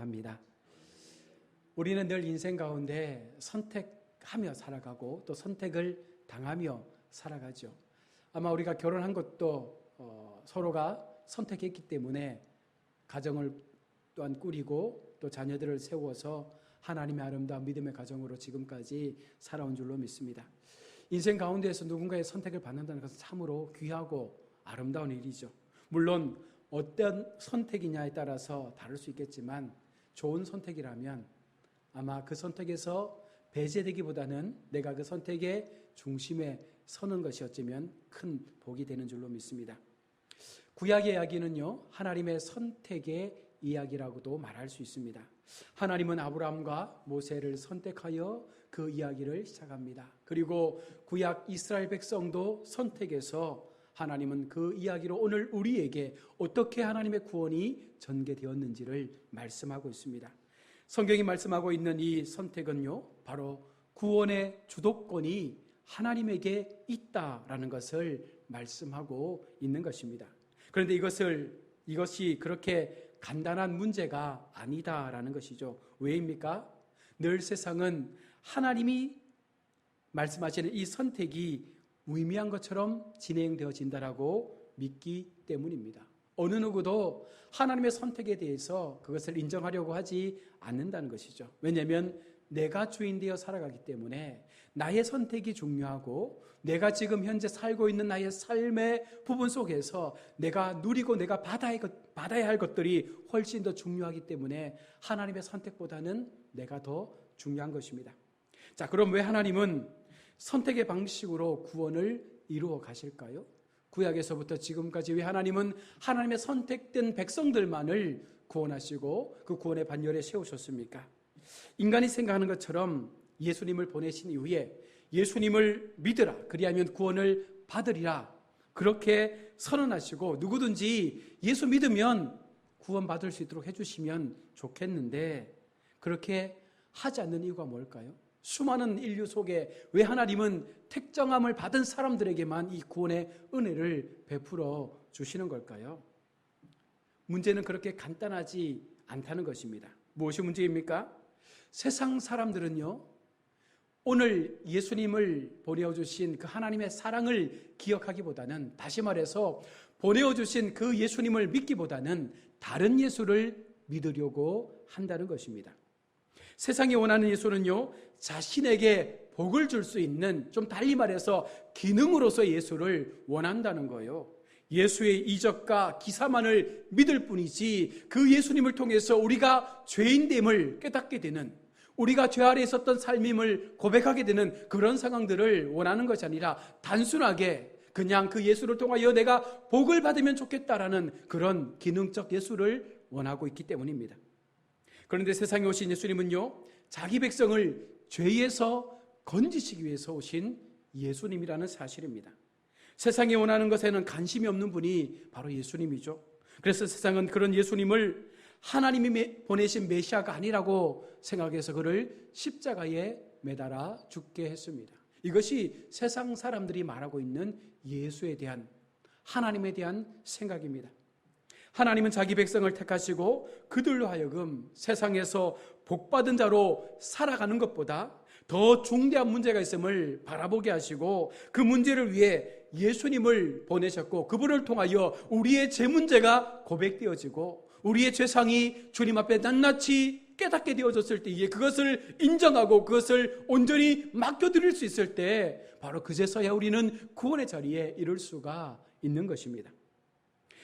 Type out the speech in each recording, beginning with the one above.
합니다. 우리는 늘 인생 가운데 선택하며 살아가고 또 선택을 당하며 살아가죠. 아마 우리가 결혼한 것도 서로가 선택했기 때문에 가정을 또한 꾸리고 또 자녀들을 세워서 하나님의 아름다운 믿음의 가정으로 지금까지 살아온 줄로 믿습니다. 인생 가운데에서 누군가의 선택을 받는다는 것은 참으로 귀하고 아름다운 일이죠. 물론 어떤 선택이냐에 따라서 다를 수 있겠지만 좋은 선택이라면 아마 그 선택에서 배제되기보다는 내가 그 선택의 중심에 서는 것이 어쩌면 큰 복이 되는 줄로 믿습니다. 구약의 이야기는요, 하나님의 선택의 이야기라고도 말할 수 있습니다. 하나님은 아브라함과 모세를 선택하여 그 이야기를 시작합니다. 그리고 구약 이스라엘 백성도 선택해서 하나님은 그 이야기로 오늘 우리에게 어떻게 하나님의 구원이 전개되었는지를 말씀하고 있습니다. 성경이 말씀하고 있는 이 선택은요, 바로 구원의 주도권이 하나님에게 있다라는 것을 말씀하고 있는 것입니다. 그런데 이것이 그렇게 간단한 문제가 아니다라는 것이죠. 왜입니까? 늘 세상은 하나님이 말씀하시는 이 선택이 무의미한 것처럼 진행되어진다라고 믿기 때문입니다. 어느 누구도 하나님의 선택에 대해서 그것을 인정하려고 하지 않는다는 것이죠. 왜냐하면 내가 주인 되어 살아가기 때문에 나의 선택이 중요하고 내가 지금 현재 살고 있는 나의 삶의 부분 속에서 내가 누리고 내가 받아야 할 것들이 훨씬 더 중요하기 때문에 하나님의 선택보다는 내가 더 중요한 것입니다. 자, 그럼 왜 하나님은 선택의 방식으로 구원을 이루어 가실까요? 구약에서부터 지금까지 왜 하나님은 하나님의 선택된 백성들만을 구원하시고 그 구원의 반열에 세우셨습니까? 인간이 생각하는 것처럼 예수님을 보내신 이후에 예수님을 믿으라, 그리하면 구원을 받으리라, 그렇게 선언하시고 누구든지 예수 믿으면 구원받을 수 있도록 해주시면 좋겠는데 그렇게 하지 않는 이유가 뭘까요? 수많은 인류 속에 왜 하나님은 택정함을 받은 사람들에게만 이 구원의 은혜를 베풀어 주시는 걸까요? 문제는 그렇게 간단하지 않다는 것입니다. 무엇이 문제입니까? 세상 사람들은요, 오늘 예수님을 보내어주신 그 하나님의 사랑을 기억하기보다는, 다시 말해서 보내어주신 그 예수님을 믿기보다는 다른 예수를 믿으려고 한다는 것입니다. 세상이 원하는 예수는요, 자신에게 복을 줄 수 있는, 좀 달리 말해서 기능으로서 예수를 원한다는 거예요. 예수의 이적과 기사만을 믿을 뿐이지 그 예수님을 통해서 우리가 죄인됨을 깨닫게 되는, 우리가 죄 아래 있었던 삶임을 고백하게 되는 그런 상황들을 원하는 것이 아니라 단순하게 그냥 그 예수를 통하여 내가 복을 받으면 좋겠다라는 그런 기능적 예수를 원하고 있기 때문입니다. 그런데 세상에 오신 예수님은요, 자기 백성을 죄에서 건지시기 위해서 오신 예수님이라는 사실입니다. 세상이 원하는 것에는 관심이 없는 분이 바로 예수님이죠. 그래서 세상은 그런 예수님을 하나님이 보내신 메시아가 아니라고 생각해서 그를 십자가에 매달아 죽게 했습니다. 이것이 세상 사람들이 말하고 있는 예수에 대한, 하나님에 대한 생각입니다. 하나님은 자기 백성을 택하시고 그들로 하여금 세상에서 복받은 자로 살아가는 것보다 더 중대한 문제가 있음을 바라보게 하시고 그 문제를 위해 예수님을 보내셨고, 그분을 통하여 우리의 죄 문제가 고백되어지고 우리의 죄상이 주님 앞에 낱낱이 깨닫게 되어졌을 때에 그것을 인정하고 그것을 온전히 맡겨드릴 수 있을 때 바로 그제서야 우리는 구원의 자리에 이를 수가 있는 것입니다.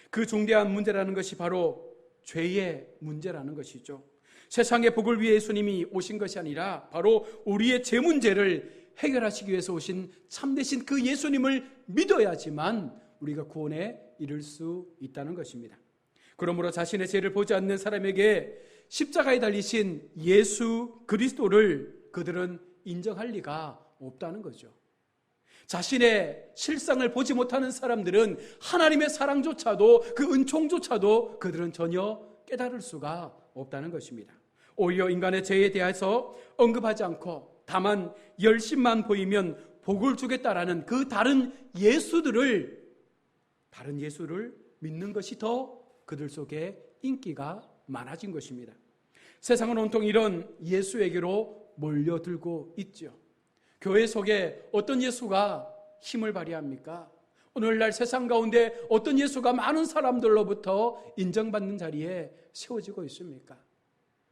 그 중대한 문제라는 것이 바로 죄의 문제라는 것이죠. 세상의 복을 위해 예수님이 오신 것이 아니라 바로 우리의 죄 문제를 해결하시기 위해서 오신 참되신 그 예수님을 믿어야지만 우리가 구원에 이를 수 있다는 것입니다. 그러므로 자신의 죄를 보지 않는 사람에게 십자가에 달리신 예수 그리스도를 그들은 인정할 리가 없다는 거죠. 자신의 실상을 보지 못하는 사람들은 하나님의 사랑조차도, 그 은총조차도 그들은 전혀 깨달을 수가 없다는 것입니다. 오히려 인간의 죄에 대해서 언급하지 않고 다만 열심만 보이면 복을 주겠다라는 그 다른 예수를 믿는 것이 더 그들 속에 인기가 많아진 것입니다. 세상은 온통 이런 예수에게로 몰려들고 있죠. 교회 속에 어떤 예수가 힘을 발휘합니까? 오늘날 세상 가운데 어떤 예수가 많은 사람들로부터 인정받는 자리에 세워지고 있습니까?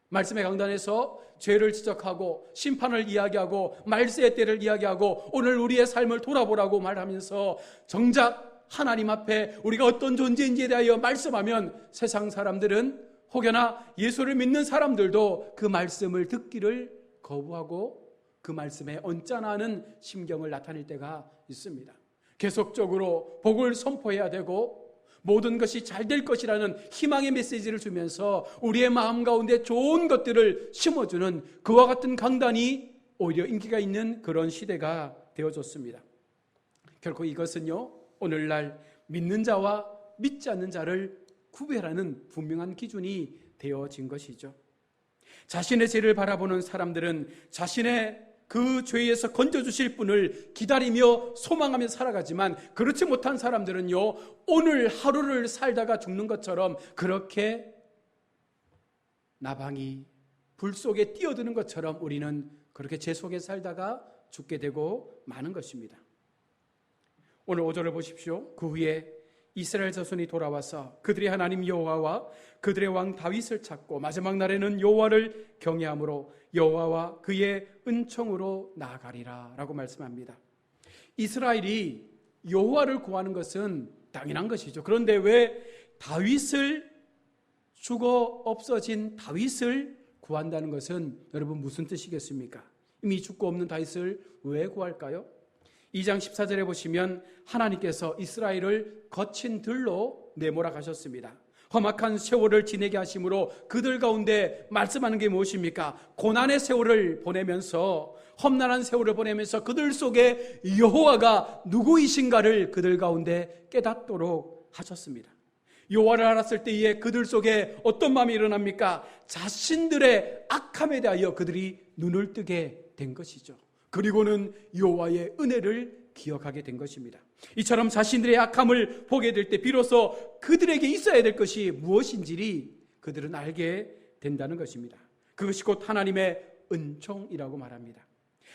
말씀의 강단에서 죄를 지적하고 심판을 이야기하고 말세의 때를 이야기하고 오늘 우리의 삶을 돌아보라고 말하면서 정작 하나님 앞에 우리가 어떤 존재인지에 대하여 말씀하면 세상 사람들은 혹여나 예수를 믿는 사람들도 그 말씀을 듣기를 거부하고 그 말씀에 언짢아하는 심경을 나타낼 때가 있습니다. 계속적으로 복을 선포해야 되고 모든 것이 잘 될 것이라는 희망의 메시지를 주면서 우리의 마음 가운데 좋은 것들을 심어주는 그와 같은 강단이 오히려 인기가 있는 그런 시대가 되어졌습니다. 결코 이것은요, 오늘날 믿는 자와 믿지 않는 자를 구별하는 분명한 기준이 되어진 것이죠. 자신의 죄를 바라보는 사람들은 자신의 그 죄에서 건져주실 분을 기다리며 소망하며 살아가지만 그렇지 못한 사람들은요, 오늘 하루를 살다가 죽는 것처럼 그렇게 나방이 불 속에 뛰어드는 것처럼 우리는 그렇게 죄 속에 살다가 죽게 되고 마는 것입니다. 오늘 5절을 보십시오. 그 후에 이스라엘 자손이 돌아와서 그들의 하나님 여호와와 그들의 왕 다윗을 찾고 마지막 날에는 여호와를 경외함으로 여호와와 그의 은총으로 나아가리라 라고 말씀합니다. 이스라엘이 여호와를 구하는 것은 당연한 것이죠. 그런데 왜 다윗을 죽어 없어진 다윗을 구한다는 것은 여러분 무슨 뜻이겠습니까? 이미 죽고 없는 다윗을 왜 구할까요? 2장 14절에 보시면 하나님께서 이스라엘을 거친 들로 내몰아 가셨습니다. 험악한 세월을 지내게 하심으로 그들 가운데 말씀하는 게 무엇입니까? 고난의 세월을 보내면서 험난한 세월을 보내면서 그들 속에 여호와가 누구이신가를 그들 가운데 깨닫도록 하셨습니다. 여호와를 알았을 때에 그들 속에 어떤 마음이 일어납니까? 자신들의 악함에 대하여 그들이 눈을 뜨게 된 것이죠. 그리고는 여호와의 은혜를 기억하게 된 것입니다. 이처럼 자신들의 악함을 보게 될 때 비로소 그들에게 있어야 될 것이 무엇인지 그들은 알게 된다는 것입니다. 그것이 곧 하나님의 은총이라고 말합니다.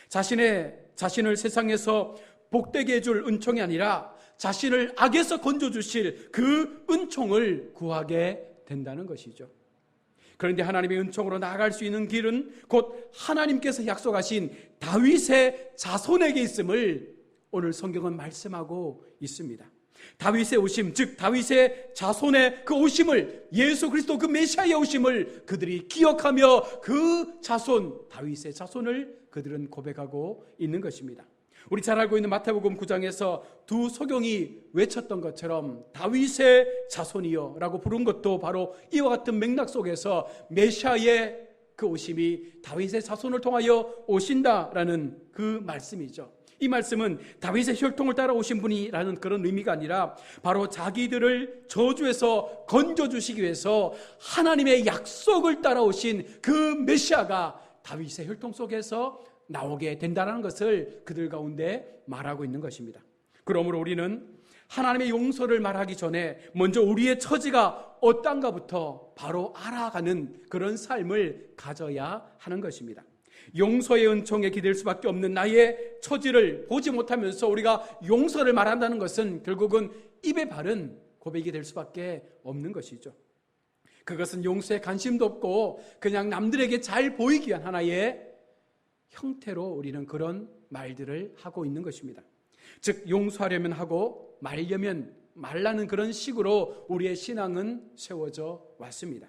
자신을 세상에서 복되게 해줄 은총이 아니라 자신을 악에서 건져주실 그 은총을 구하게 된다는 것이죠. 그런데 하나님의 은총으로 나아갈 수 있는 길은 곧 하나님께서 약속하신 다윗의 자손에게 있음을 오늘 성경은 말씀하고 있습니다. 다윗의 오심, 즉 다윗의 자손의 그 오심을, 예수 그리스도 그 메시아의 오심을 그들이 기억하며 그 자손, 다윗의 자손을 그들은 고백하고 있는 것입니다. 우리 잘 알고 있는 마태복음 9장에서 두 소경이 외쳤던 것처럼 다윗의 자손이여 라고 부른 것도 바로 이와 같은 맥락 속에서 메시아의 그 오심이 다윗의 자손을 통하여 오신다라는 그 말씀이죠. 이 말씀은 다윗의 혈통을 따라 오신 분이라는 그런 의미가 아니라 바로 자기들을 저주에서 건져주시기 위해서 하나님의 약속을 따라오신 그 메시아가 다윗의 혈통 속에서 나오게 된다는 것을 그들 가운데 말하고 있는 것입니다. 그러므로 우리는 하나님의 용서를 말하기 전에 먼저 우리의 처지가 어떤가부터 바로 알아가는 그런 삶을 가져야 하는 것입니다. 용서의 은총에 기댈 수밖에 없는 나의 처지를 보지 못하면서 우리가 용서를 말한다는 것은 결국은 입에 바른 고백이 될 수밖에 없는 것이죠. 그것은 용서에 관심도 없고 그냥 남들에게 잘 보이기 위한 하나의 형태로 우리는 그런 말들을 하고 있는 것입니다. 즉 용서하려면 하고 말려면 말라는 그런 식으로 우리의 신앙은 세워져 왔습니다.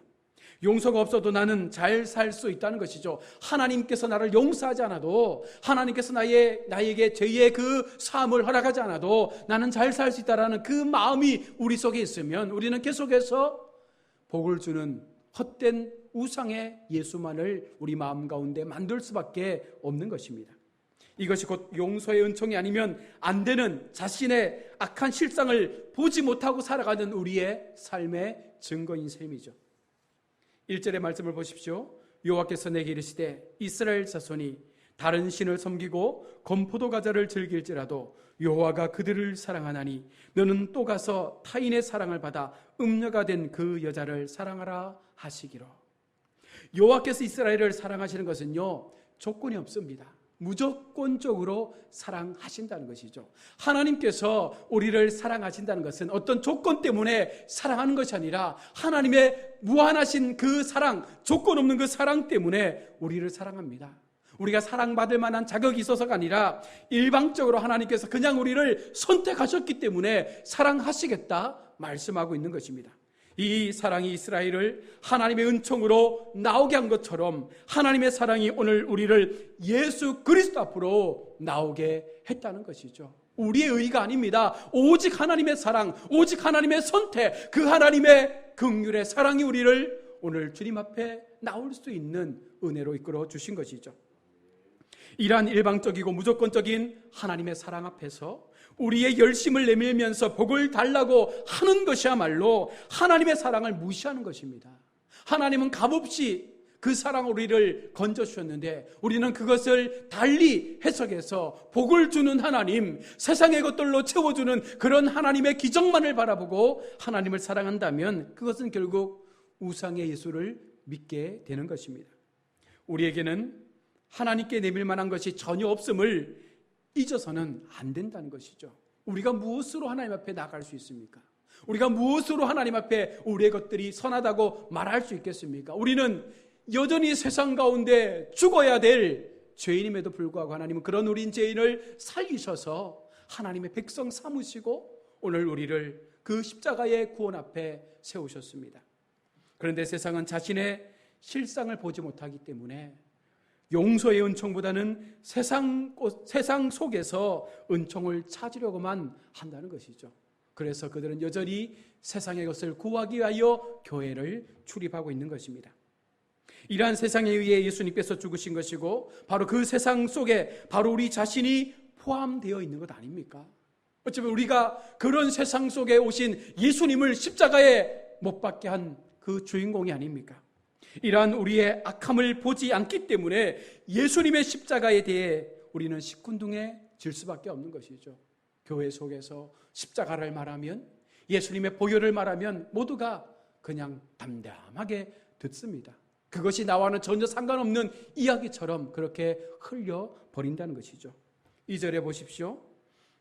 용서가 없어도 나는 잘 살 수 있다는 것이죠. 하나님께서 나를 용서하지 않아도, 하나님께서 나에게 죄의 그 사함을 허락하지 않아도 나는 잘 살 수 있다는 그 마음이 우리 속에 있으면 우리는 계속해서 복을 주는 헛된 우상의 예수만을 우리 마음 가운데 만들 수밖에 없는 것입니다. 이것이 곧 용서의 은총이 아니면 안 되는 자신의 악한 실상을 보지 못하고 살아가는 우리의 삶의 증거인 셈이죠. 1절의 말씀을 보십시오. 여호와께서 내게 이르시되 이스라엘 자손이 다른 신을 섬기고 건포도 과자를 즐길지라도 여호와가 그들을 사랑하나니 너는 또 가서 타인의 사랑을 받아 음녀가 된 그 여자를 사랑하라 하시기로. 여호와께서 이스라엘을 사랑하시는 것은요, 조건이 없습니다. 무조건적으로 사랑하신다는 것이죠. 하나님께서 우리를 사랑하신다는 것은 어떤 조건 때문에 사랑하는 것이 아니라 하나님의 무한하신 그 사랑, 조건 없는 그 사랑 때문에 우리를 사랑합니다. 우리가 사랑받을 만한 자격이 있어서가 아니라 일방적으로 하나님께서 그냥 우리를 선택하셨기 때문에 사랑하시겠다 말씀하고 있는 것입니다. 이 사랑이 이스라엘을 하나님의 은총으로 나오게 한 것처럼 하나님의 사랑이 오늘 우리를 예수 그리스도 앞으로 나오게 했다는 것이죠. 우리의 의가 아닙니다. 오직 하나님의 사랑, 오직 하나님의 선택, 그 하나님의 긍휼의 사랑이 우리를 오늘 주님 앞에 나올 수 있는 은혜로 이끌어 주신 것이죠. 이러한 일방적이고 무조건적인 하나님의 사랑 앞에서 우리의 열심을 내밀면서 복을 달라고 하는 것이야말로 하나님의 사랑을 무시하는 것입니다. 하나님은 값없이 그 사랑 우리를 건져주셨는데 우리는 그것을 달리 해석해서 복을 주는 하나님, 세상의 것들로 채워주는 그런 하나님의 기적만을 바라보고 하나님을 사랑한다면 그것은 결국 우상의 예수를 믿게 되는 것입니다. 우리에게는 하나님께 내밀 만한 것이 전혀 없음을 잊어서는 안 된다는 것이죠. 우리가 무엇으로 하나님 앞에 나갈 수 있습니까? 우리가 무엇으로 하나님 앞에 우리의 것들이 선하다고 말할 수 있겠습니까? 우리는 여전히 세상 가운데 죽어야 될 죄인임에도 불구하고 하나님은 그런 우린 죄인을 살리셔서 하나님의 백성 삼으시고 오늘 우리를 그 십자가의 구원 앞에 세우셨습니다. 그런데 세상은 자신의 실상을 보지 못하기 때문에 용서의 은총보다는 세상 속에서 은총을 찾으려고만 한다는 것이죠. 그래서 그들은 여전히 세상의 것을 구하기 위하여 교회를 출입하고 있는 것입니다. 이러한 세상에 의해 예수님께서 죽으신 것이고 바로 그 세상 속에 바로 우리 자신이 포함되어 있는 것 아닙니까? 어쩌면 우리가 그런 세상 속에 오신 예수님을 십자가에 못 박게 한 그 주인공이 아닙니까? 이러한 우리의 악함을 보지 않기 때문에 예수님의 십자가에 대해 우리는 시큰둥해질 수밖에 없는 것이죠. 교회 속에서 십자가를 말하면, 예수님의 보혈을 말하면 모두가 그냥 담담하게 듣습니다. 그것이 나와는 전혀 상관없는 이야기처럼 그렇게 흘려버린다는 것이죠. 2절에 보십시오.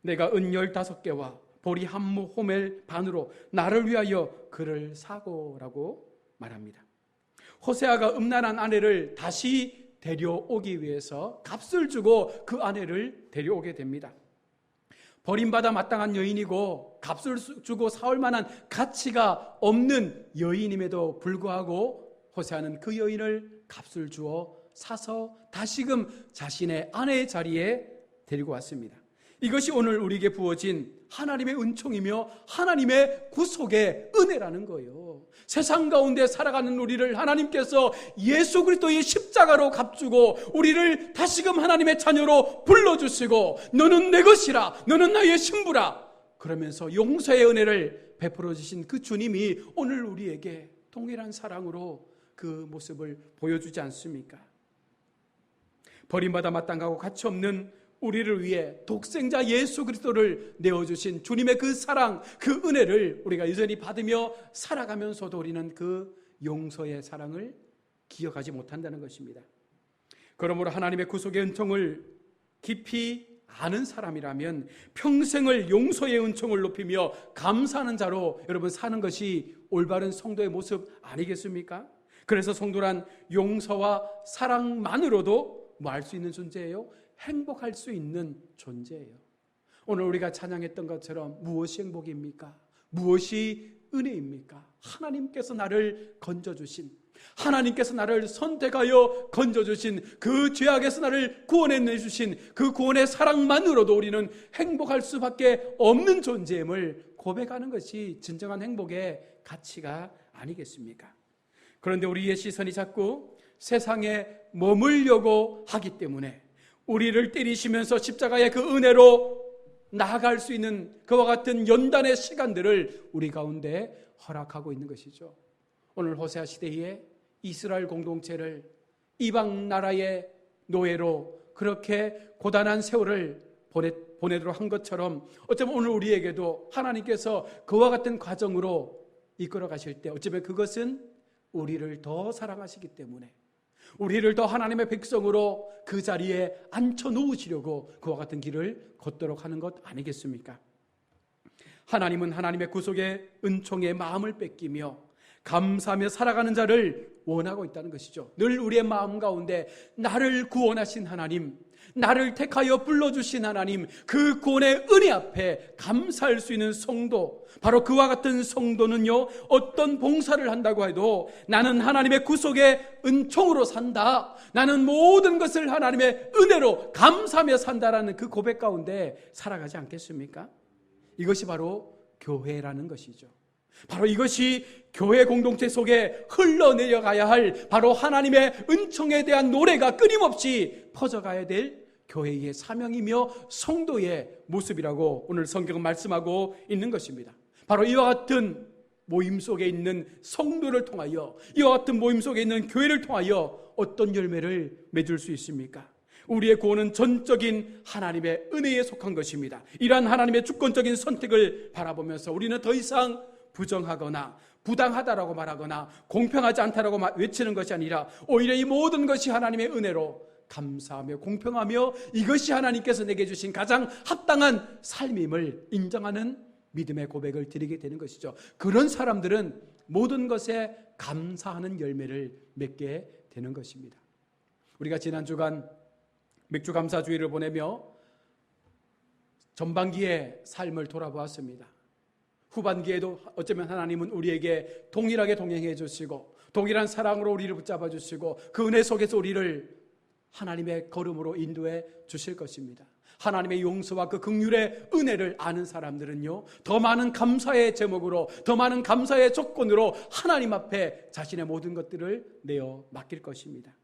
내가 은 15개와 보리 한 호멜 반으로 나를 위하여 그를 사고라고 말합니다. 호세아가 음란한 아내를 다시 데려오기 위해서 값을 주고 그 아내를 데려오게 됩니다. 버림받아 마땅한 여인이고 값을 주고 사올 만한 가치가 없는 여인임에도 불구하고 호세아는 그 여인을 값을 주어 사서 다시금 자신의 아내의 자리에 데리고 왔습니다. 이것이 오늘 우리에게 부어진 하나님의 은총이며 하나님의 구속의 은혜라는 거예요. 세상 가운데 살아가는 우리를 하나님께서 예수 그리스도의 십자가로 값주고 우리를 다시금 하나님의 자녀로 불러주시고 너는 내 것이라, 너는 나의 신부라 그러면서 용서의 은혜를 베풀어 주신 그 주님이 오늘 우리에게 동일한 사랑으로 그 모습을 보여주지 않습니까? 버림받아 마땅하고 가치없는 우리를 위해 독생자 예수 그리스도를 내어주신 주님의 그 사랑, 그 은혜를 우리가 여전히 받으며 살아가면서도 우리는 그 용서의 사랑을 기억하지 못한다는 것입니다. 그러므로 하나님의 구속의 은총을 깊이 아는 사람이라면 평생을 용서의 은총을 높이며 감사하는 자로 여러분 사는 것이 올바른 성도의 모습 아니겠습니까? 그래서 성도란 용서와 사랑만으로도 뭐 할 수 있는 존재예요? 행복할 수 있는 존재예요. 오늘 우리가 찬양했던 것처럼 무엇이 행복입니까? 무엇이 은혜입니까? 하나님께서 나를 건져주신, 하나님께서 나를 선택하여 건져주신, 그 죄악에서 나를 구원해내주신 그 구원의 사랑만으로도 우리는 행복할 수밖에 없는 존재임을 고백하는 것이 진정한 행복의 가치가 아니겠습니까? 그런데 우리의 시선이 자꾸 세상에 머물려고 하기 때문에 우리를 때리시면서 십자가의 그 은혜로 나아갈 수 있는 그와 같은 연단의 시간들을 우리 가운데 허락하고 있는 것이죠. 오늘 호세아 시대에 이스라엘 공동체를 이방 나라의 노예로 그렇게 고단한 세월을 보내도록 한 것처럼 어쩌면 오늘 우리에게도 하나님께서 그와 같은 과정으로 이끌어 가실 때 어쩌면 그것은 우리를 더 사랑하시기 때문에 우리를 더 하나님의 백성으로 그 자리에 앉혀 놓으시려고 그와 같은 길을 걷도록 하는 것 아니겠습니까? 하나님은 하나님의 구속의 은총의 마음을 뺏기며 감사하며 살아가는 자를 원하고 있다는 것이죠. 늘 우리의 마음 가운데 나를 구원하신 하나님, 나를 택하여 불러주신 하나님, 그 구원의 은혜 앞에 감사할 수 있는 성도, 바로 그와 같은 성도는요, 어떤 봉사를 한다고 해도 나는 하나님의 구속의 은총으로 산다, 나는 모든 것을 하나님의 은혜로 감사하며 산다라는 그 고백 가운데 살아가지 않겠습니까? 이것이 바로 교회라는 것이죠. 바로 이것이 교회 공동체 속에 흘러내려가야 할 바로 하나님의 은총에 대한 노래가 끊임없이 퍼져가야 될 교회의 사명이며 성도의 모습이라고 오늘 성경은 말씀하고 있는 것입니다. 바로 이와 같은 모임 속에 있는 성도를 통하여, 이와 같은 모임 속에 있는 교회를 통하여 어떤 열매를 맺을 수 있습니까? 우리의 구원은 전적인 하나님의 은혜에 속한 것입니다. 이러한 하나님의 주권적인 선택을 바라보면서 우리는 더 이상 부정하거나 부당하다라고 말하거나 공평하지 않다라고 외치는 것이 아니라 오히려 이 모든 것이 하나님의 은혜로 감사하며 공평하며 이것이 하나님께서 내게 주신 가장 합당한 삶임을 인정하는 믿음의 고백을 드리게 되는 것이죠. 그런 사람들은 모든 것에 감사하는 열매를 맺게 되는 것입니다. 우리가 지난 주간 맥주 감사주의를 보내며 전반기의 삶을 돌아보았습니다. 후반기에도 어쩌면 하나님은 우리에게 동일하게 동행해 주시고 동일한 사랑으로 우리를 붙잡아 주시고 그 은혜 속에서 우리를 하나님의 걸음으로 인도해 주실 것입니다. 하나님의 용서와 그 긍휼의 은혜를 아는 사람들은요, 더 많은 감사의 제목으로, 더 많은 감사의 조건으로 하나님 앞에 자신의 모든 것들을 내어 맡길 것입니다.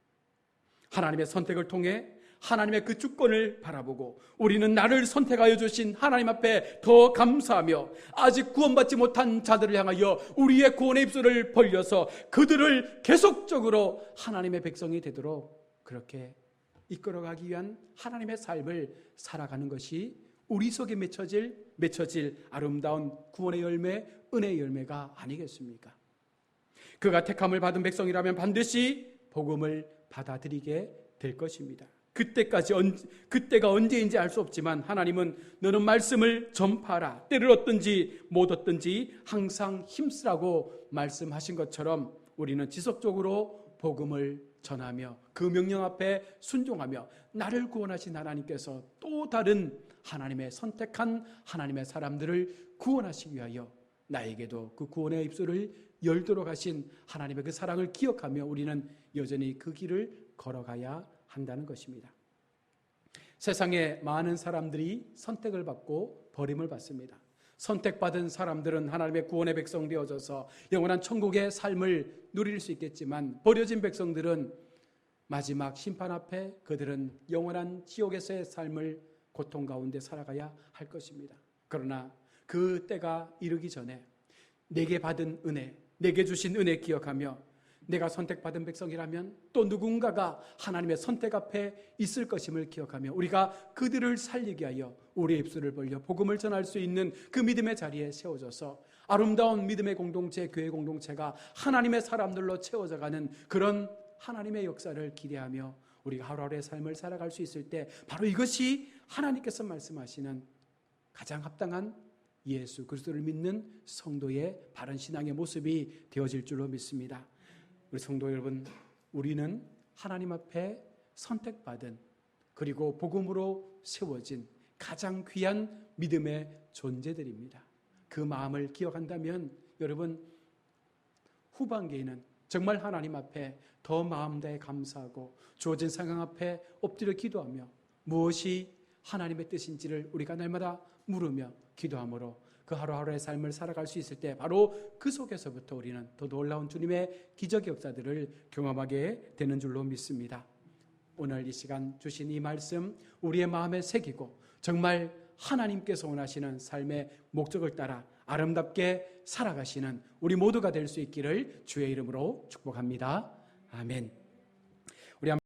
하나님의 선택을 통해 하나님의 그 주권을 바라보고 우리는 나를 선택하여 주신 하나님 앞에 더 감사하며 아직 구원받지 못한 자들을 향하여 우리의 구원의 입술을 벌려서 그들을 계속적으로 하나님의 백성이 되도록 그렇게 이끌어가기 위한 하나님의 삶을 살아가는 것이 우리 속에 맺혀질 아름다운 구원의 열매, 은혜의 열매가 아니겠습니까? 그가 택함을 받은 백성이라면 반드시 복음을 받아들이게 될 것입니다. 그때가 언제인지 알 수 없지만 하나님은 너는 말씀을 전파하라, 때를 얻든지 못 얻든지 항상 힘쓰라고 말씀하신 것처럼 우리는 지속적으로 복음을 전하며 그 명령 앞에 순종하며 나를 구원하신 하나님께서 또 다른 하나님의 선택한 하나님의 사람들을 구원하시기 위하여 나에게도 그 구원의 입술을 열도록 하신 하나님의 그 사랑을 기억하며 우리는 여전히 그 길을 걸어가야 한다는 것입니다. 세상에 많은 사람들이 선택을 받고 버림을 받습니다. 선택받은 사람들은 하나님의 구원의 백성 되어져서 영원한 천국의 삶을 누릴 수 있겠지만 버려진 백성들은 마지막 심판 앞에 그들은 영원한 지옥에서의 삶을 고통 가운데 살아가야 할 것입니다. 그러나 그 때가 이르기 전에 내게 받은 은혜, 내게 주신 은혜 기억하며 내가 선택받은 백성이라면 또 누군가가 하나님의 선택 앞에 있을 것임을 기억하며 우리가 그들을 살리게 하여 우리의 입술을 벌려 복음을 전할 수 있는 그 믿음의 자리에 세워져서 아름다운 믿음의 공동체, 교회 공동체가 하나님의 사람들로 채워져가는 그런 하나님의 역사를 기대하며 우리가 하루하루의 삶을 살아갈 수 있을 때 바로 이것이 하나님께서 말씀하시는 가장 합당한 예수 그리스도를 믿는 성도의 바른 신앙의 모습이 되어질 줄로 믿습니다. 우리 성도 여러분, 우리는 하나님 앞에 선택받은 그리고 복음으로 세워진 가장 귀한 믿음의 존재들입니다. 그 마음을 기억한다면 여러분 후반기에는 정말 하나님 앞에 더 마음 다해 감사하고 주어진 상황 앞에 엎드려 기도하며 무엇이 하나님의 뜻인지를 우리가 날마다 물으며 기도함으로 그 하루하루의 삶을 살아갈 수 있을 때 바로 그 속에서부터 우리는 더 놀라운 주님의 기적의 역사들을 경험하게 되는 줄로 믿습니다. 오늘 이 시간 주신 이 말씀 우리의 마음에 새기고 정말 하나님께서 원하시는 삶의 목적을 따라 아름답게 살아가시는 우리 모두가 될 수 있기를 주의 이름으로 축복합니다. 아멘.